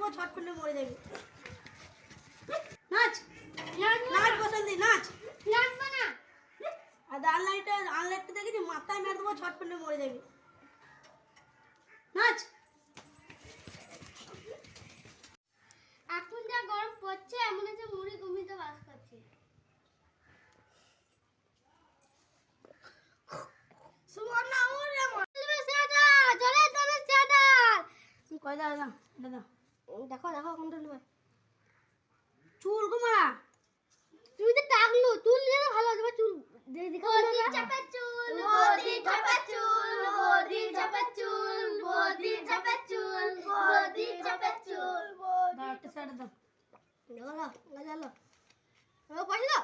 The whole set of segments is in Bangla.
দেবো ছট করে মরে যাবি। নাচ নাচ বসন্তি নাচ। নাচবো না। আর আনলাইটটা দেখেছি মাথায় মেরে দেবো ছট করে মরে যাবি। নাচ। এখন যা গরম পড়ছে মনে হচ্ছে মুড়ি ঘুমিতে বাস করছে। সুবর্ণা ওরে মা জলে তলে চাটার কই দাদা দাদা দেখো দেখো কোনটা নেবে। চুল ঘুমারা তুমি তো টাকলু চুল নিয়ে ভালো হবে চুল দেখো বৌদি চাপা চুল বৌদি চাপা চুল বৌদি চাপা চুল বৌদি চাপা চুল বৌদি চাপা চুল দাও একটা সাইড দাও। গেলো গেলো ও পয়সা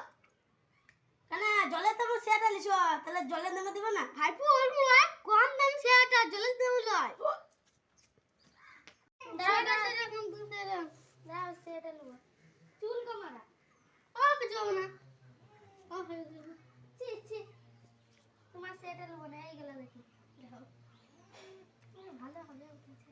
কেন জলের দাম সেটা লিছ তাহলে জলের দামে দিব না। ভাইপু ওর নয় কম দাম সেটা জলের দাম নয়। দাদা সেটা কম দাম সেটা দাও সেটা নেবো চুল কমারা ও কিছু হবে না ও হয়ে গেল চি চি তোমার সেটা নেবো না এই গেল দেখি দেখো ভালো হবে উঠেছে।